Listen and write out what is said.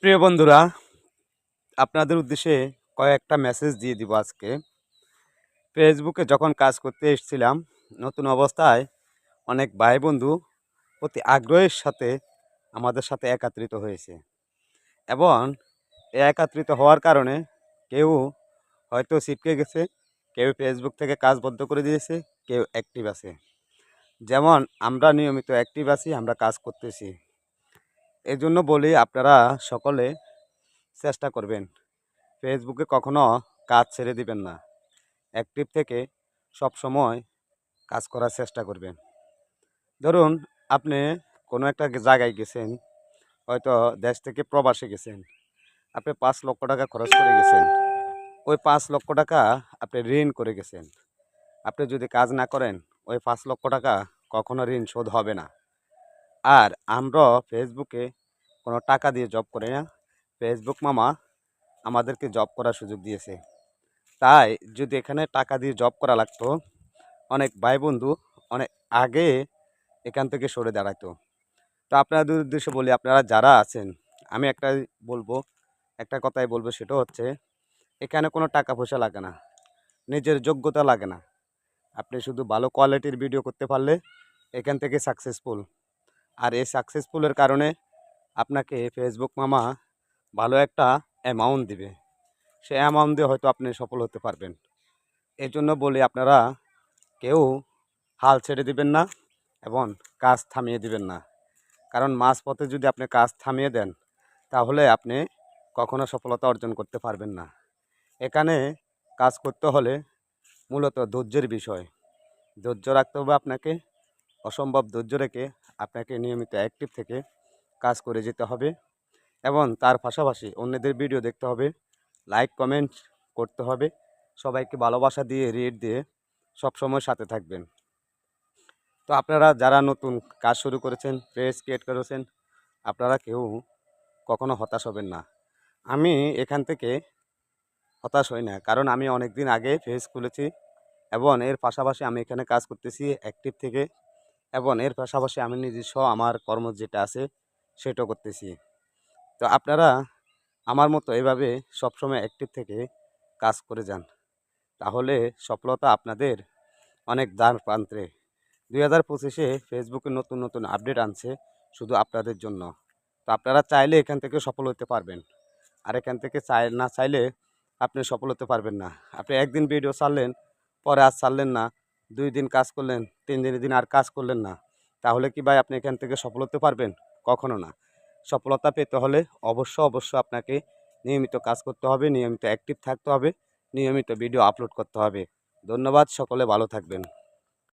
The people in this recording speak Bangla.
প্রিয় বন্ধুরা, আপনাদের উদ্দেশ্যে কয়েকটা মেসেজ দিয়ে দিব আজকে। ফেসবুকে যখন কাজ করতে এসেছিলাম, নতুন অবস্থায় অনেক ভাই বন্ধু অতি আগ্রহের সাথে আমাদের সাথে একত্রিত হয়েছে এবং এই একত্রিত হওয়ার কারণে কেউ হয়তো ছিটকে গেছে, কেউ ফেসবুক থেকে কাজ বন্ধ করে দিয়েছে, কেউ অ্যাক্টিভ আছে। যেমন আমরা নিয়মিত অ্যাক্টিভ আছি, আমরা কাজ করতেছি। এই জন্য বলি আপনারা সকলে চেষ্টা করবেন, ফেসবুকে কখনো কাজ ছেড়ে দিবেন না। অ্যাক্টিভ থেকে সব সময় কাজ করার চেষ্টা করবেন। ধরুন আপনি কোনো একটা জায়গায় গেছেন, হয়তো দেশ থেকে প্রবাসে গেছেন, আপনি 5 লক্ষ টাকা খরচ করে গেছেন। ওই 5 লক্ষ টাকা আপনি ঋণ করে গেছেন। আপনি যদি কাজ না করেন, ওই 5 লক্ষ টাকা কখনো ঋণ শোধ হবে না। আর আমরা ফেসবুকে কোনো টাকা দিয়ে জব করি না। ফেসবুক মামা আমাদেরকে জব করার সুযোগ দিয়েছে। তাই যদি এখানে টাকা দিয়ে জব করা লাগতো, অনেক ভাই বন্ধু অনেক আগে এখান থেকে সরে দাঁড়াতো। তো আপনাদের উদ্দেশ্যে বলি, আপনারা যারা আছেন, আমি একটা কথাই বলবো, সেটা হচ্ছে এখানে কোনো টাকা পয়সা লাগে না, নিজের যোগ্যতা লাগে না। আপনি শুধু ভালো কোয়ালিটির ভিডিও করতে পারলে এখান থেকে সাকসেসফুল। আর এই সাকসেসফুলের কারণে আপনাকে ফেসবুক মামা ভালো একটা অ্যামাউন্ট দিবে। সেই অ্যামাউন্ট দিয়ে হয়তো আপনি সফল হতে পারবেন। এই জন্য বলি, আপনারা কেউ হাল ছেড়ে দিবেন না এবং কাজ থামিয়ে দিবেন না। কারণ মাঝপথে যদি আপনি কাজ থামিয়ে দেন, তাহলে আপনি কখনো সফলতা অর্জন করতে পারবেন না। এখানে কাজ করতে হলে মূলত ধৈর্যের বিষয়। ধৈর্য রাখতে হবে আপনাকে, অসম্ভব ধৈর্য রেখে আপনাকে নিয়মিত অ্যাক্টিভ থেকে কাজ করে যেতে হবে এবং তার পাশাপাশি অন্যদের ভিডিও দেখতে হবে, লাইক কমেন্ট করতে হবে, সবাইকে ভালোবাসা দিয়ে রেট দিয়ে সবসময় সাথে থাকবেন। তো আপনারা যারা নতুন কাজ শুরু করেছেন, পেজ ক্রিয়েট করেছেন, আপনারা কেউ কখনো হতাশ হবেন না। আমি এখান থেকে হতাশ হই না, কারণ আমি অনেক দিন আগে পেজ খুলেছি এবং এর পাশাপাশি আমি এখানে কাজ করতেছি অ্যাক্টিভ থেকে, এবং এর পাশাপাশি আমি নিজস্ব আমার কর্ম যেটা আছে সেটাও করতেছি। তো আপনারা আমার মতো এভাবে সবসময় অ্যাক্টিভ থেকে কাজ করে যান, তাহলে সফলতা আপনাদের অনেক দ্বার প্রান্তে। 2025-এ ফেসবুকে নতুন নতুন আপডেট আনছে শুধু আপনাদের জন্য। তো আপনারা চাইলে এখান থেকে সফল হতে পারবেন, আর এখান থেকে না চাইলে আপনি সফল হতে পারবেন না। আপনি একদিন ভিডিও ছাড়লেন, পরে আর ছাড়লেন না, 2 দিন কাজ করলেন, 3 দিন আর কাজ করলেন না, তাহলে কি ভাই আপনি এখান থেকে সফল হতে পারবেন? কখনো না। সফলতা পেতে হলে অবশ্য আপনাকে নিয়মিত কাজ করতে হবে, নিয়মিত অ্যাক্টিভ থাকতে হবে, নিয়মিত ভিডিও আপলোড করতে হবে। ধন্যবাদ, সকলে ভালো থাকবেন।